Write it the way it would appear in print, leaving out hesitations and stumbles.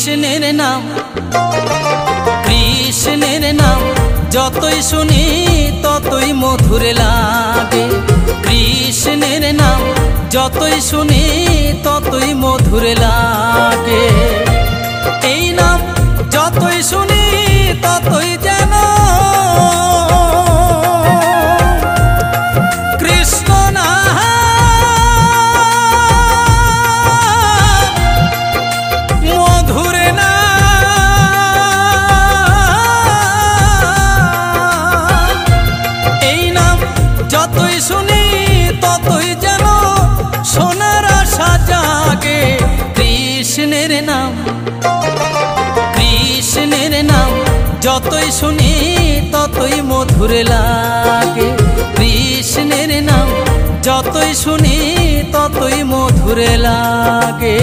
কৃষ্ণের নাম, কৃষ্ণের নাম যতই শুনি ততই মধুর লাগে। কৃষ্ণের নাম যতই শুনি ততই মধুর লাগে। এই নাম যতই শুনি ততই যেন কৃষ্ণ নাম মধুর নাম। এই নাম যতই শুনি ততই যেন সোনার আশা জাগে। কৃষ্ণের নাম, কৃষ্ণের নাম যতই শুনি ততই মধুর লাগে। কৃষ্ণের নাম যতই শুনি ততই মধুর লাগে।